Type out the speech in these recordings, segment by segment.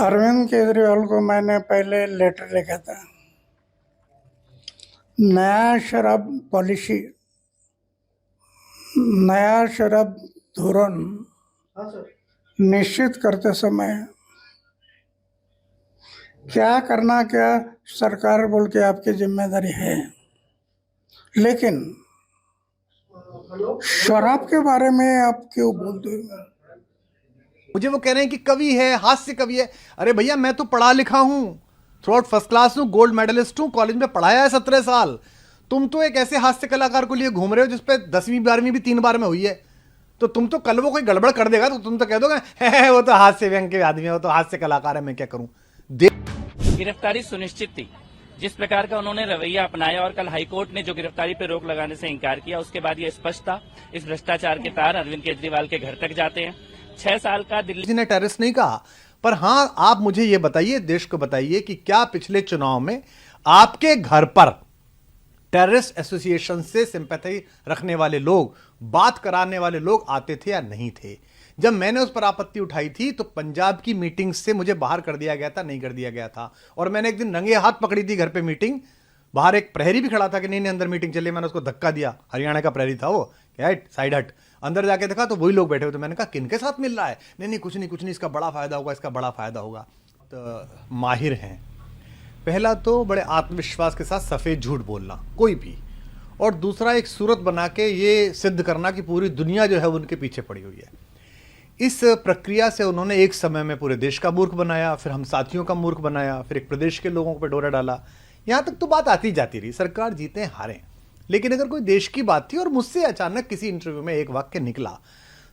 अरविंद केजरीवाल को मैंने पहले लेटर लिखा था। नया शराब पॉलिसी, नया शराब धोरण निश्चित करते समय क्या करना, क्या सरकार बोल के आपकी जिम्मेदारी है, लेकिन शराब के बारे में आप क्यों बोलते हो? मुझे वो कह रहे हैं कि कवि है, हास्य कवि है। अरे भैया, मैं तो पढ़ा लिखा हूं, थ्रू आउट फर्स्ट क्लास हूं, गोल्ड मेडलिस्ट हूं, कॉलेज में पढ़ाया है 17 साल। तुम तो एक ऐसे हास्य कलाकार को लिए घूम रहे हो जिसपे 10वीं 12वीं भी 3 बार में हुई है। तो तुम तो कल वो कोई गड़बड़ कर देगा तो तुम तो कह दोगे "है, वो तो हास्य व्यंग के आदमी है, वो तो हास्य कलाकार है, मैं क्या करूं"। गिरफ्तारी सुनिश्चित थी। जिस प्रकार का उन्होंने रवैया अपनाया और कल हाईकोर्ट ने जो गिरफ्तारी पर रोक लगाने से इंकार किया, उसके बाद ये स्पष्ट था इस भ्रष्टाचार के तार अरविंद केजरीवाल के घर तक जाते हैं। 6 साल का दिल्ली किसी ने टेररिस्ट नहीं कहा, पर हां, आप मुझे यह बताइए, देश को बताइए कि क्या पिछले चुनाव में आपके घर पर टेररिस्ट एसोसिएशन से सिंपैथी रखने वाले लोग, बात कराने वाले लोग आते थे या नहीं थे? जब मैंने उस पर आपत्ति उठाई थी तो पंजाब की मीटिंग से मुझे बाहर कर दिया गया था, नहीं कर दिया गया था। और मैंने एक दिन रंगे हाथ पकड़ी थी घर पे मीटिंग, बाहर एक प्रहरी भी खड़ा था कि नहीं नहीं अंदर मीटिंग चलिए, मैंने उसको धक्का दिया, हरियाणा का प्रहरी था वो, क्या साइड हट। अंदर जाके देखा तो वही लोग बैठे हुए थे। मैंने कहा किनके साथ मिल रहा है? नहीं नहीं कुछ नहीं कुछ नहीं, इसका बड़ा फायदा होगा, इसका बड़ा फायदा होगा। तो माहिर हैं। पहला तो बड़े आत्मविश्वास के साथ सफेद झूठ बोलना कोई भी, और दूसरा एक सूरत बना के ये सिद्ध करना कि पूरी दुनिया जो है उनके पीछे पड़ी हुई है। इस प्रक्रिया से उन्होंने एक समय में पूरे देश का मूर्ख बनाया, फिर हम साथियों का मूर्ख बनाया, फिर एक प्रदेश के लोगों पर डोरा डाला। यहां तक तो बात आती जाती रही, सरकार जीते हारे। लेकिन अगर कोई देश की बात थी और मुझसे अचानक किसी इंटरव्यू में एक वाक्य निकला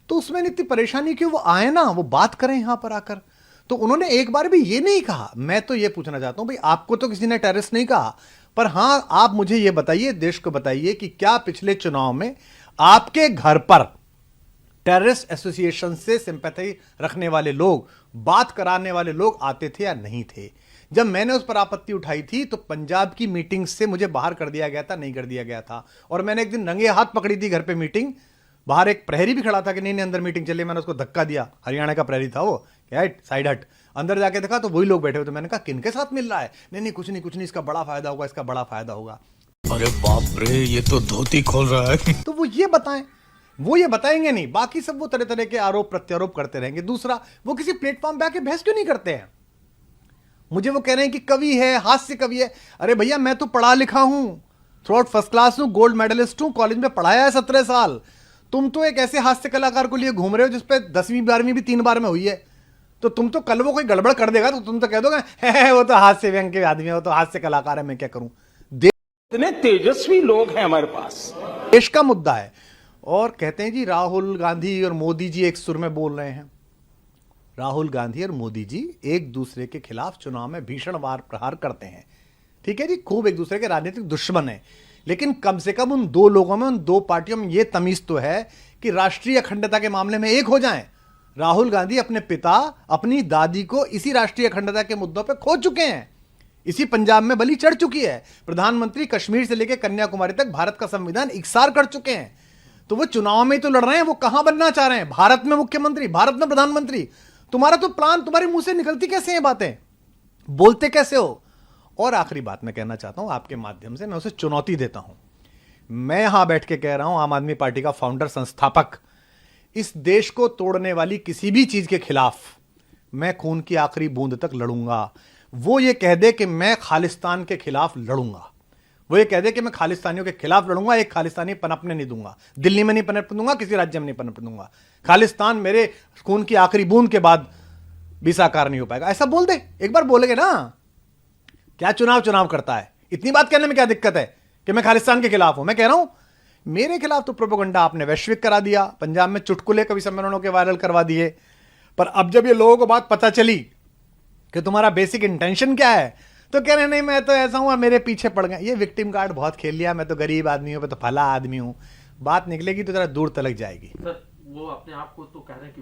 तो उसमें इतनी परेशानी क्यों? वो आए ना, वो बात करें यहां पर आकर। तो उन्होंने एक बार भी ये नहीं कहा। मैं तो ये पूछना चाहता हूं भाई, आपको तो किसी ने टेररिस्ट नहीं कहा, पर हां, आप मुझे ये बताइए, देश को बताइए कि क्या पिछले चुनाव में आपके घर पर टेररिस्ट एसोसिएशन से सिंपैथी रखने वाले लोग, बात कराने वाले लोग आते थे या नहीं थे? जब मैंने उस पर आपत्ति उठाई थी तो पंजाब की मीटिंग से मुझे बाहर कर दिया गया था, नहीं कर दिया गया था। और मैंने एक दिन रंगे हाथ पकड़ी थी घर पे मीटिंग, बाहर एक प्रहरी भी खड़ा था कि नहीं नहीं अंदर मीटिंग चलिए, मैंने उसको धक्का दिया, हरियाणा का प्रहरी था वो, क्या साइड हट। अंदर जाके देखा तो वही लोग बैठे हुए थे। मैंने कहा किनके साथ मिल रहा है? नहीं नहीं कुछ नहीं कुछ नहीं, इसका बड़ा फायदा होगा, इसका बड़ा फायदा होगा। अरे बाप रे, ये तो धोती खोल रहा है। तो वो ये बताएं, वो ये बताएंगे नहीं, बाकी सब वो तरह तरह के आरोप प्रत्यारोप करते रहेंगे। दूसरा, वो किसी प्लेटफॉर्म पे आके बहस क्यों नहीं करते हैं? मुझे वो कह रहे हैं कि कवि है, हास्य कवि है। अरे भैया, मैं तो पढ़ा लिखा हूं, थ्रू आउट फर्स्ट क्लास हूं, गोल्ड मेडलिस्ट हूं, कॉलेज में पढ़ाया है 17 साल। तुम तो एक ऐसे हास्य कलाकार को लिए घूम रहे हो जिसपे 10वीं 12वीं भी 3 बार में हुई है। तो तुम तो कल वो कोई गड़बड़ कर देगा तो तुम तो कह दोगे "है, वो तो हास्य व्यंग के आदमी है, वो तो हास्य कलाकार है, मैं क्या करूं"। इतने तेजस्वी लोग हैं हमारे पास। देश का मुद्दा है। और कहते हैं जी राहुल गांधी और मोदी जी एक सुर में बोल रहे हैं। राहुल गांधी और मोदी जी एक दूसरे के खिलाफ चुनाव में भीषण वार प्रहार करते हैं, ठीक है जी, खूब एक दूसरे के राजनीतिक दुश्मन है। लेकिन कम से कम उन दो लोगों में, उन दो पार्टियों में यह तमीज तो है कि राष्ट्रीय अखंडता के मामले में एक हो जाएं। राहुल गांधी अपने पिता, अपनी दादी को इसी राष्ट्रीय अखंडता के मुद्दों पर खो चुके हैं। इसी पंजाब में बलि चढ़ चुकी है। प्रधानमंत्री कश्मीर से लेकर कन्याकुमारी तक भारत का संविधान इकसार कर चुके हैं। तो वो चुनाव में तो लड़ रहे हैं, वो कहां बनना चाह रहे हैं? भारत में मुख्यमंत्री, भारत में प्रधानमंत्री। तुम्हारा तो प्लान, तुम्हारे मुंह से निकलती कैसे हैं बातें? बोलते कैसे हो? और आखिरी बात मैं कहना चाहता हूं आपके माध्यम से, मैं उसे चुनौती देता हूं। मैं यहां बैठ के कह रहा हूं, आम आदमी पार्टी का फाउंडर, संस्थापक, इस देश को तोड़ने वाली किसी भी चीज के खिलाफ मैं खून की आखिरी बूंद तक लड़ूंगा। वो ये कह दे कि मैं खालिस्तान के खिलाफ लड़ूंगा, वो ये कह दे कि मैं खालिस्तानियों के खिलाफ लड़ूंगा, एक खालिस्तानी पनपने नहीं दूंगा, दिल्ली में नहीं पनपने दूंगा, किसी राज्य में नहीं पनपने दूंगा। खालिस्तान मेरे खून की आखिरी बूंद के बाद भी साकार नहीं हो पाएगा, ऐसा बोल दे। एक बार बोलेंगे ना, क्या चुनाव करता है? इतनी बात कहने में क्या दिक्कत है कि मैं खालिस्तान के खिलाफ हूं? मैं कह रहा हूं मेरे खिलाफ तो प्रोपेगेंडा आपने वैश्विक करा दिया, पंजाब में चुटकुले कवि सम्मेलनों के वायरल करवा दिए। पर अब जब ये लोगों को बात पता चली कि तुम्हारा बेसिक इंटेंशन क्या है, तो कह रहे नहीं मैं तो ऐसा हूं और मेरे पीछे पड़ गए। ये विक्टिम कार्ड बहुत खेल लिया, मैं तो गरीब आदमी हूं, मैं तो फला आदमी हूं। बात निकलेगी तो जरा दूर तलक जाएगी। सर, वो अपने आप को तो कह रहे हैं कि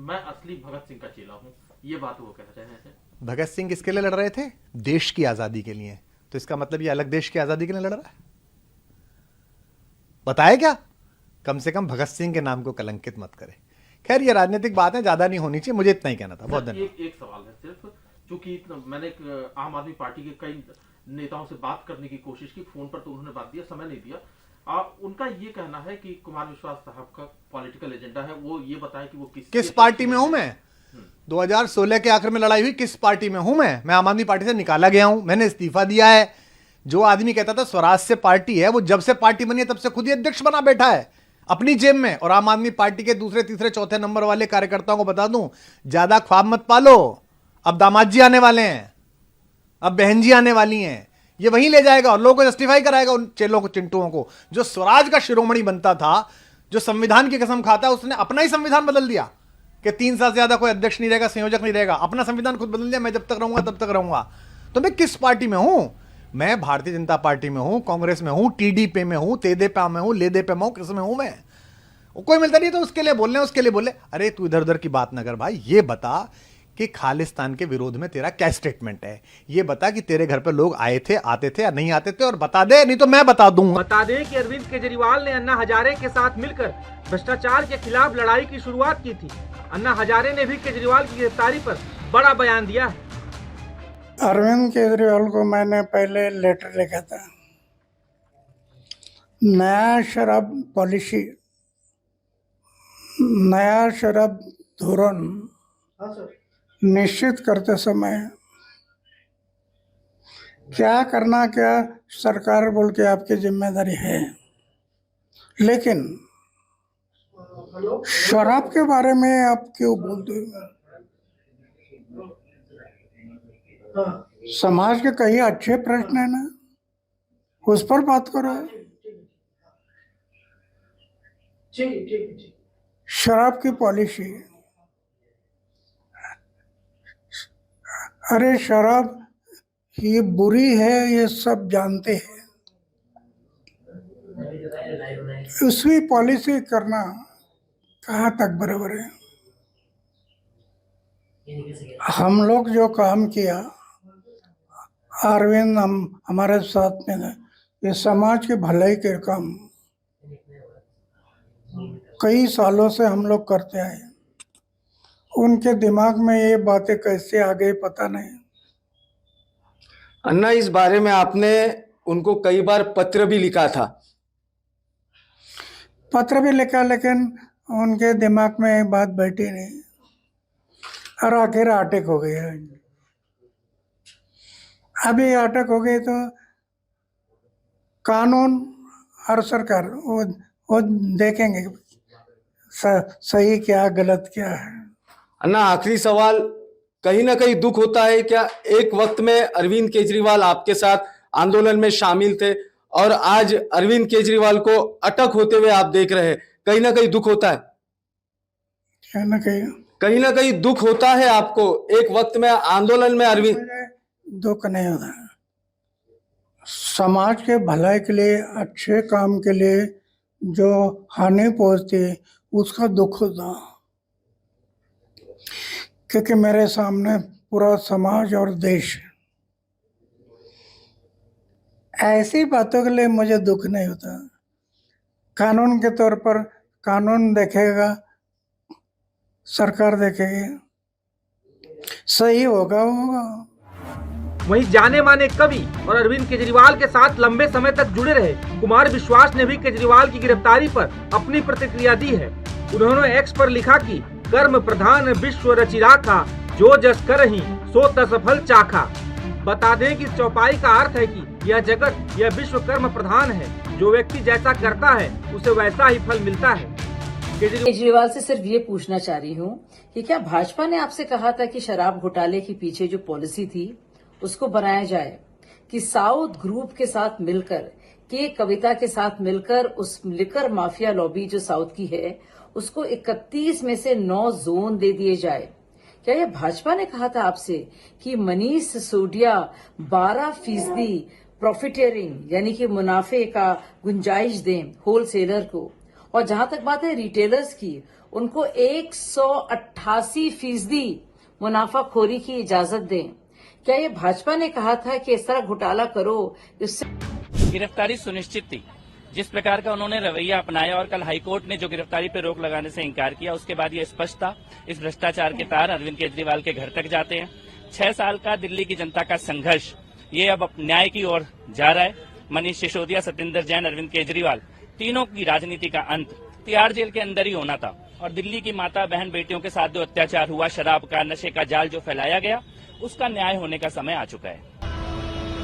मैं असली भगत सिंह का चेला हूं, ये बात वो कह रहे हैं। भगत सिंह किसके लिए लड़ रहे थे? देश की आजादी के लिए। तो इसका मतलब ये अलग देश की आजादी के लिए लड़ रहा है? बताए क्या? कम से कम भगत सिंह के नाम को कलंकित मत करे। खैर ये राजनीतिक बात है, ज्यादा नहीं होनी चाहिए, मुझे इतना ही कहना था। बहुत धन्यवाद। एक सवाल है सिर्फ, चूंकि मैंने एक आम आदमी पार्टी के कई नेताओं से बात करने की कोशिश की, फोन पर तो उन्होंने बात दिया, समय नहीं दिया। उनका ये कहना है कि कुमार विश्वास साहब का पॉलिटिकल एजेंडा है, वो ये बताएं कि वो किस पार्टी में हूं मैं। 2016 के आखिर में लड़ाई हुई, किस पार्टी में हूं मैं आम आदमी पार्टी से निकाला गया हूं, मैंने इस्तीफा दिया है। जो आदमी कहता था स्वराज से पार्टी है, वो जब से पार्टी बनी है तब से खुद ही अध्यक्ष बना बैठा है अपनी जेब में। और आम आदमी पार्टी के दूसरे तीसरे चौथे नंबर वाले कार्यकर्ताओं को बता दूं, ज्यादा ख्वाब मत पालो, अब दामाद जी आने वाले हैं, अब बहन जी आने वाली हैं, ये वहीं ले जाएगा और लोगों को जस्टिफाई कराएगा उन चेलों को, चिंटुओं को। जो स्वराज का शिरोमणि बनता था, जो संविधान की कसम खाता, उसने अपना ही संविधान बदल दिया कि 3 साल से ज्यादा कोई अध्यक्ष नहीं रहेगा, संयोजक नहीं रहेगा, अपना संविधान खुद बदल दिया, मैं जब तक रहूंगा तब तक रहूंगा। तो मैं किस पार्टी में हूं? मैं भारतीय जनता पार्टी में हूं, कांग्रेस में हूं, टीडीपी में हूं, तेदेपा में हूं, लेदेपा में हूं, किस में हूं मैं? कोई मिलता नहीं तो उसके लिए बोल रहे हैं, उसके लिए बोले। अरे तू इधर उधर की बात ना कर भाई, ये बता कि खालिस्तान के विरोध में तेरा क्या स्टेटमेंट है, ये बता कि तेरे घर पे लोग आए थे, आते थे या नहीं आते थे, और बता दे, नहीं तो मैं बता दूंगा। बता दें कि अरविंद केजरीवाल ने अन्ना हजारे के साथ मिलकर भ्रष्टाचार के खिलाफ लड़ाई की शुरुआत की थी। अन्ना हजारे ने भी केजरीवाल की गिरफ्तारी पर बड़ा बयान दिया है। अरविंद केजरीवाल को मैंने पहले लेटर लिखा था, नया शराब पॉलिसी, नया शराब धोरण निश्चित करते समय क्या करना, क्या सरकार बोल के आपकी जिम्मेदारी है, लेकिन शराब के बारे में आप क्यों बोलते हो? समाज के कई अच्छे प्रश्न है ना, उस पर बात करो। शराब की पॉलिसी, अरे शराब ये बुरी है, ये सब जानते हैं, उसकी पॉलिसी करना कहाँ तक बराबर है? हम लोग जो काम किया, अरविंद हमारे साथ में है, ये समाज के भलाई के काम कई सालों से हम लोग करते आए। उनके दिमाग में ये बातें कैसे आ गई पता नहीं। अन्ना, इस बारे में आपने उनको कई बार पत्र भी लिखा था। पत्र भी लिखा, लेकिन उनके दिमाग में ये बात बैठी नहीं और आखिर अटैक हो गया। अभी अटैक हो गई तो कानून और सरकार वो देखेंगे सही क्या गलत क्या है। अन्ना, आखिरी सवाल, कहीं ना कहीं दुख होता है क्या? एक वक्त में अरविंद केजरीवाल आपके साथ आंदोलन में शामिल थे और आज अरविंद केजरीवाल को अटक होते हुए आप देख रहे हैं, कहीं ना कहीं दुख होता है? कहीं ना कहीं दुख होता है आपको? एक वक्त में आंदोलन में अरविंद, दुख नहीं होता, समाज के भलाई के लिए, अच्छे काम के लिए जो हानि पहुंचती उसका दुख होता, क्योंकि मेरे सामने पूरा समाज और देश है। ऐसी बातों के लिए मुझे दुख नहीं होता। कानून के तौर पर कानून देखेगा, सरकार देखेगी, सही होगा होगा। वहीं जाने माने कवि और अरविंद केजरीवाल के साथ लंबे समय तक जुड़े रहे कुमार विश्वास ने भी केजरीवाल की गिरफ्तारी पर अपनी प्रतिक्रिया दी है। उन्होंने एक्स पर लिखा कि कर्म प्रधान विश्व रचि राखा, जो जस करहि सो तस फल चाखा। बता दें कि चौपाई का अर्थ है कि यह जगत, यह विश्व कर्म प्रधान है, जो व्यक्ति जैसा करता है उसे वैसा ही फल मिलता है। केजरीवाल से सिर्फ ये पूछना चाह रही हूँ कि क्या भाजपा ने आपसे कहा था कि शराब घोटाले के पीछे जो पॉलिसी थी उसको बनाया जाए, कि साउथ ग्रुप के साथ मिलकर, के कविता के साथ मिलकर उस लिकर माफिया लॉबी जो साउथ की है उसको 31 में से 9 जोन दे दिए जाए? क्या यह भाजपा ने कहा था आपसे कि मनीष सिसोदिया 12% प्रॉफिटियरिंग यानी कि मुनाफे का गुंजाइश दें होलसेलर को, और जहां तक बात है रिटेलर्स की, उनको 188% मुनाफाखोरी की इजाजत दें? क्या ये भाजपा ने कहा था कि इस तरह घोटाला करो इससे गिरफ्तारी सुनिश्चित थी, जिस प्रकार का उन्होंने रवैया अपनाया और कल हाईकोर्ट ने जो गिरफ्तारी पर रोक लगाने से इनकार किया, उसके बाद ये स्पष्ट था इस भ्रष्टाचार के तार अरविंद केजरीवाल के घर तक जाते हैं। 6 साल का दिल्ली की जनता का संघर्ष ये अब न्याय की ओर जा रहा है। मनीष सिसोदिया, सत्येंद्र जैन, अरविंद केजरीवाल, तीनों की राजनीति का अंत तिहाड़ जेल के अंदर ही होना था और दिल्ली की माता बहन बेटियों के साथ जो अत्याचार हुआ, शराब का, नशे का जाल जो फैलाया गया, उसका न्याय होने का समय आ चुका है।